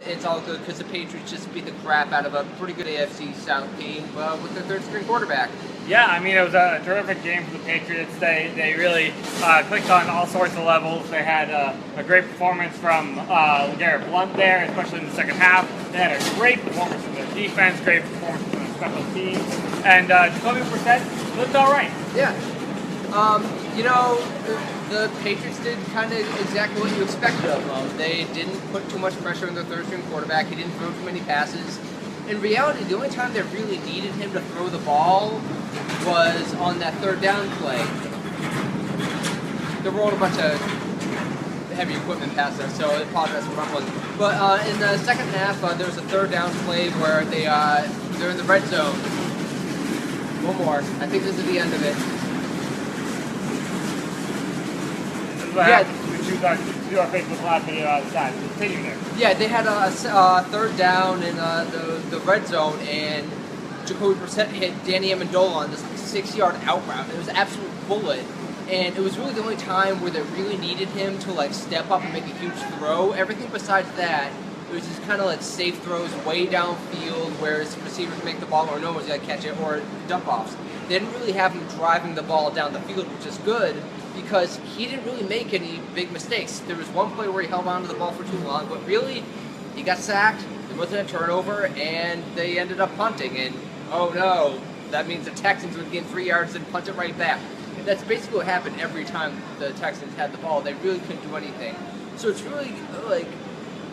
It's all good because the Patriots just beat the crap out of a pretty good AFC South team with their third-string quarterback. Yeah, I mean, it was a terrific game for the Patriots. They really clicked on all sorts of levels. They had a great performance from Garrett Blunt there, especially in the second half. They had a great performance from their defense, great performance from their special teams, and Jacoby Brissett looked all right. Yeah. The Patriots did kind of exactly what you expected of them. They didn't put too much pressure on their third-string quarterback. He didn't throw too many passes. In reality, the only time they really needed him to throw the ball was on that third down play. They rolled a bunch of heavy equipment past us, so I apologize for rumbling. But in the second half, there was a third down play where they're in the red zone. One more. I think this is the end of it. Yeah, we do our Facebook Live video outside. Continue there. Yeah, they had a third down in the red zone, and Jacoby Brissett hit Danny Amendola on this 6-yard out route. It was an absolute bullet, and it was really the only time where they really needed him to step up and make a huge throw. Everything besides that, it was just kind of safe throws way downfield where his receivers make the ball or no one's going to catch it, or dump offs. They didn't really have him driving the ball down the field, which is good, because he didn't really make any big mistakes. There was one play where he held on to the ball for too long, but really, he got sacked, it wasn't a turnover, and they ended up punting, and oh no, that means the Texans would gain 3 yards and punt it right back. And that's basically what happened every time the Texans had the ball. They really couldn't do anything. So it's really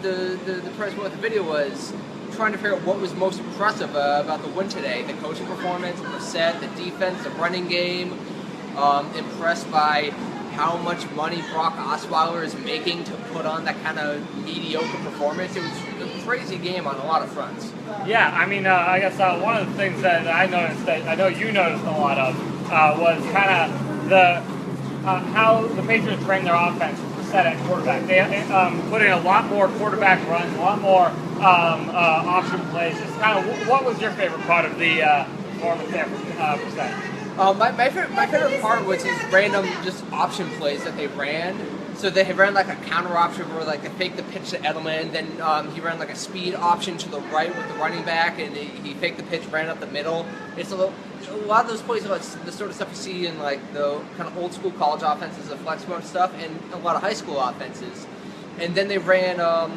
the premise of the video was trying to figure out what was most impressive about the win today. The coaching performance, Brissett, the defense, the running game. Impressed by how much money Brock Osweiler is making to put on that kind of mediocre performance. It was a crazy game on a lot of fronts. Yeah, I mean, I guess one of the things that I noticed, that I know you noticed a lot of, was kind of how the Patriots ran their offense with Brissett at quarterback. They put in a lot more quarterback runs, a lot more option plays. Just kind of, what was your favorite part of the performance there from Brissett? My favorite part was his random just option plays that they ran. So they ran a counter option where they faked the pitch to Edelman, then he ran a speed option to the right with the running back, and he faked the pitch, ran up the middle. It's a lot of those plays are the sort of stuff you see in the kind of old school college offenses, the flex mode stuff, and a lot of high school offenses. And then they ran a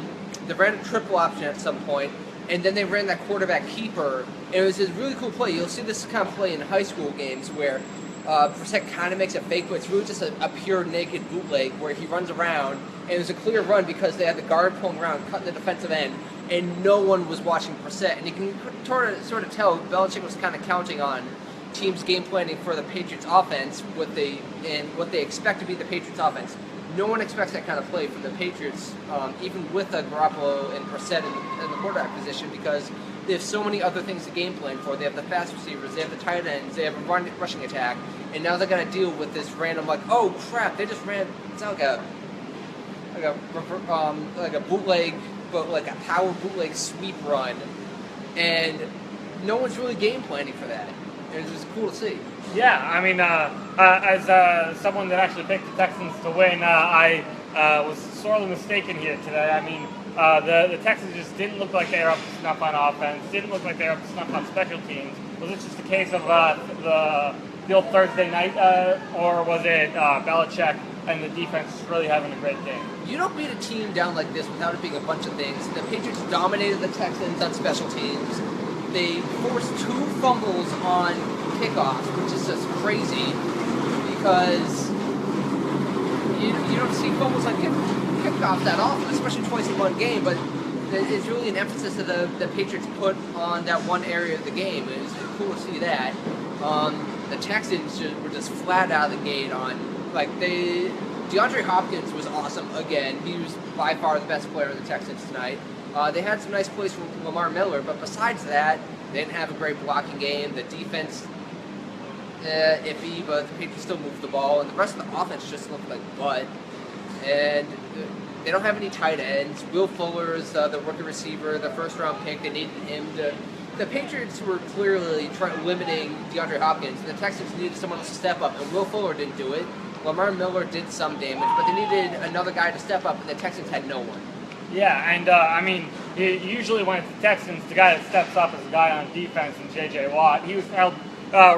triple option at some point. And then they ran that quarterback keeper. And it was a really cool play. You'll see this kind of play in high school games where Brissett kind of makes a fake, but it's really just a pure naked bootleg where he runs around. And it was a clear run because they had the guard pulling around, cutting the defensive end, and no one was watching Brissett. And you can sort of tell Belichick was kind of counting on teams' game planning for the Patriots offense, what they expect to be the Patriots offense. No one expects that kind of play from the Patriots, even with Garoppolo and Brissett in the quarterback position, because they have so many other things to game plan for. They have the fast receivers, they have the tight ends, they have a rushing attack, and now they're going to deal with this random oh crap, they just ran. It's like a bootleg, but a power bootleg sweep run, and no one's really game planning for that. It was just cool to see. Yeah, I mean, as someone that actually picked the Texans to win, I was sorely mistaken here today. I mean, the Texans just didn't look like they were up to snuff on offense, didn't look like they were up to snuff on special teams. Was it just a case of the old Thursday night, or was it Belichick and the defense really having a great game? You don't beat a team down like this without it being a bunch of things. The Patriots dominated the Texans on special teams. They forced 2 fumbles on kickoffs, which is just crazy because you don't see fumbles on kickoffs that often, especially twice in one game, but it's really an emphasis that the Patriots put on that one area of the game. It was cool to see that. The Texans were just flat out of the gate on, DeAndre Hopkins was awesome again. He was by far the best player of the Texans tonight. They had some nice plays from Lamar Miller, but besides that, they didn't have a great blocking game. The defense, iffy, but the Patriots still moved the ball, and the rest of the offense just looked like butt. And they don't have any tight ends. Will Fuller is the rookie receiver, the first-round pick. They needed him to. The Patriots were clearly limiting DeAndre Hopkins, and the Texans needed someone else to step up, and Will Fuller didn't do it. Lamar Miller did some damage, but they needed another guy to step up, and the Texans had no one. Yeah, and I mean, usually when it's the Texans, the guy that steps up is the guy on defense, and J.J. Watt. He was held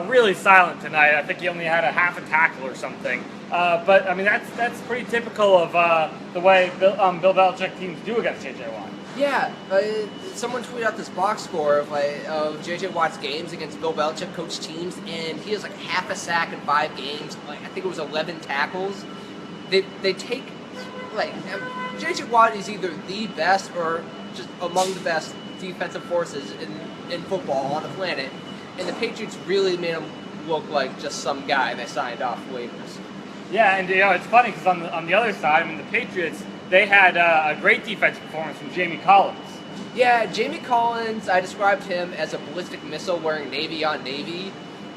really silent tonight. I think he only had a half a tackle or something. But I mean, that's pretty typical of the way Bill Belichick teams do against J.J. Watt. Yeah, someone tweeted out this box score of J.J. Watt's games against Bill Belichick coach teams, and he has like half a sack in 5 games. Like I think it was 11 tackles. They take like J.J. Watt is either the best or just among the best defensive forces in football on the planet, and the Patriots really made him look like just some guy they signed off waivers. Yeah, and it's funny because on the other side, I mean, the Patriots, they had a great defensive performance from Jamie Collins. Yeah, Jamie Collins, I described him as a ballistic missile wearing navy on navy,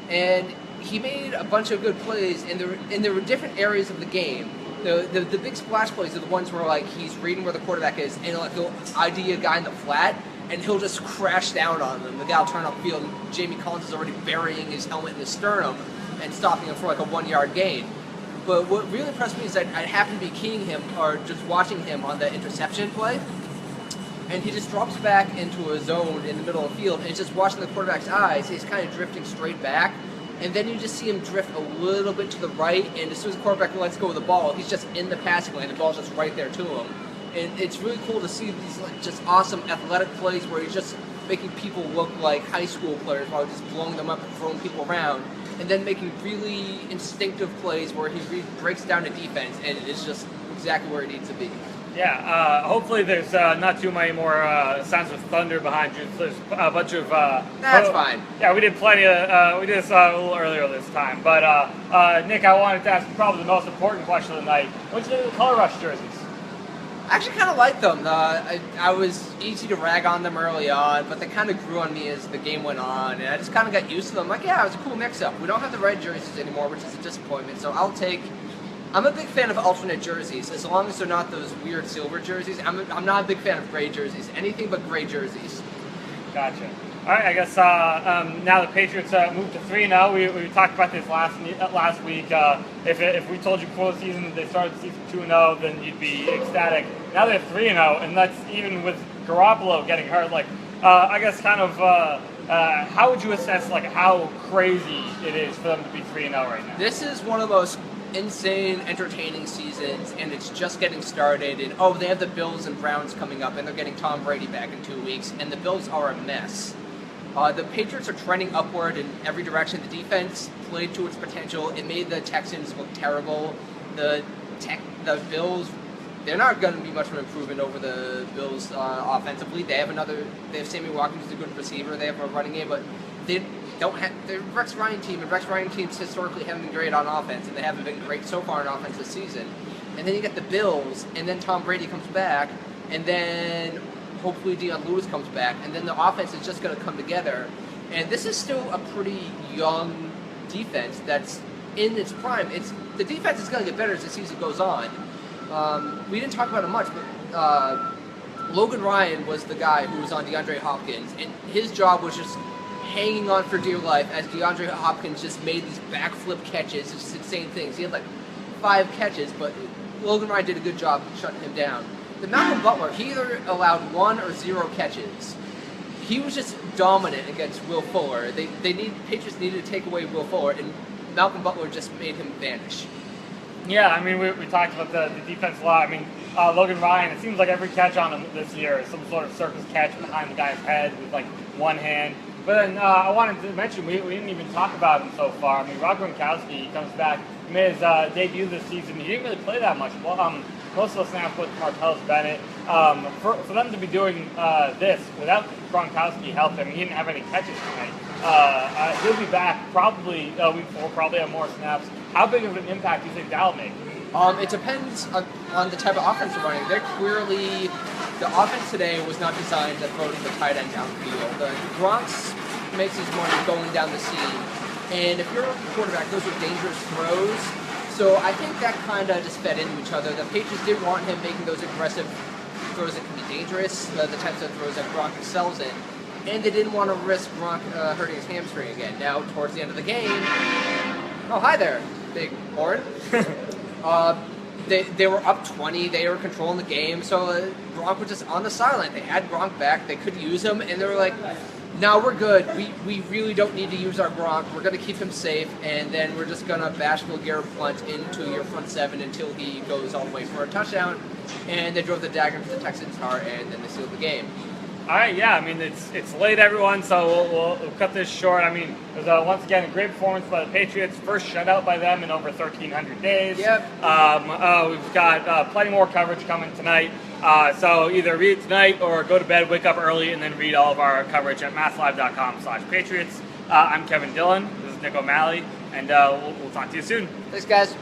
and he made a bunch of good plays, and there were different areas of the game. The big splash plays are the ones where like he's reading where the quarterback is, and like he'll ID a guy in the flat, and he'll just crash down on them. The guy will turn upfield, and Jamie Collins is already burying his helmet in his sternum and stopping him for like a 1-yard gain. But what really impressed me is that I happened to be keying him or just watching him on the interception play, and he just drops back into a zone in the middle of the field, and it's just watching the quarterback's eyes. He's kind of drifting straight back, and then you just see him drift a little bit to the right, and as soon as the quarterback lets go of the ball, he's just in the passing lane. The ball's just right there to him. And it's really cool to see these like just awesome athletic plays where he's just making people look like high school players while just blowing them up and throwing people around, and then making really instinctive plays where he breaks down the defense and it's just exactly where he needs to be. Yeah, hopefully there's not too many more sounds of thunder behind you. There's a bunch of... That's fine. Yeah, we did plenty of... we did this a little earlier this time. But, Nick, I wanted to ask you probably the most important question of the night. What did you think of the Color Rush jerseys? I actually kind of like them. I was easy to rag on them early on, but they kind of grew on me as the game went on, and I just kind of got used to them. Like, yeah, it was a cool mix-up. We don't have the red jerseys anymore, which is a disappointment, so I'm a big fan of alternate jerseys, as long as they're not those weird silver jerseys. I'm not a big fan of gray jerseys. Anything but gray jerseys. Gotcha. All right, I guess now the Patriots moved to 3-0. We talked about this last week. If we told you before the season that they started the season 2-0, then you'd be ecstatic. Now they're 3-0, and that's even with Garoppolo getting hurt. Like, I guess kind of how would you assess like how crazy it is for them to be 3-0 right now? This is one of the most insane, entertaining seasons, and it's just getting started. And they have the Bills and Browns coming up, and they're getting Tom Brady back in 2 weeks, and the Bills are a mess. The Patriots are trending upward in every direction. The defense played to its potential. It made the Texans look terrible. The Bills, they're not going to be much of an improvement over the Bills offensively. They have Sammy Watkins, who's a good receiver. They have a running game, but they don't have the Rex Ryan team, and Rex Ryan teams historically haven't been great on offense, and they haven't been great so far on offense this season. And then you get the Bills, and then Tom Brady comes back, and then hopefully Deion Lewis comes back, and then the offense is just going to come together. And this is still a pretty young defense that's in its prime. The defense is going to get better as the season goes on. We didn't talk about it much, but Logan Ryan was the guy who was on DeAndre Hopkins, and his job was just hanging on for dear life as DeAndre Hopkins just made these backflip catches, just insane things. He had like 5 catches, but Logan Ryan did a good job shutting him down. The Malcolm Butler, he either allowed 1 or 0 catches. He was just dominant against Will Fuller. Patriots needed to take away Will Fuller, and Malcolm Butler just made him vanish. Yeah, I mean, we talked about the defense a lot. I mean, Logan Ryan, it seems like every catch on him this year is some sort of circus catch behind the guy's head with like one hand. But then I wanted to mention, we didn't even talk about him so far. I mean, Rob Gronkowski, he comes back, he made his debut this season. He didn't really play that much. Well, most of the snaps with Martellus Bennett. For them to be doing this without Gronkowski helped him, he didn't have any catches tonight. He'll be back probably week 4, probably have more snaps. How big of an impact do you think that'll make? It depends on the type of offense you're running. The offense today was not designed to throw to the tight end downfield. Gronk makes his money going down the seam, and if you're a quarterback, those are dangerous throws. So I think that kind of just fed into each other. The Patriots didn't want him making those aggressive throws that can be dangerous, the types of throws that Gronk excels in, and they didn't want to risk Gronk hurting his hamstring again. Now, towards the end of the game, oh, hi there, big horn. they were up 20. They were controlling the game. So Gronk was just on the sideline. They had Gronk back. They could use him, and they were like, "No, we're good. We really don't need to use our Gronk. We're going to keep him safe, and then we're just going to Bashful Garrett punt into your front seven until he goes all the way for a touchdown." And they drove the dagger into the Texans' heart, and then they sealed the game. All right, yeah. I mean, it's late, everyone, so we'll cut this short. I mean, it was once again a great performance by the Patriots. First shutout by them in over 1,300 days. Yep. We've got plenty more coverage coming tonight. So either read it tonight or go to bed, wake up early, and then read all of our coverage at masslive.com/Patriots. I'm Kevin Dillon. This is Nick O'Malley, and we'll talk to you soon. Thanks, guys.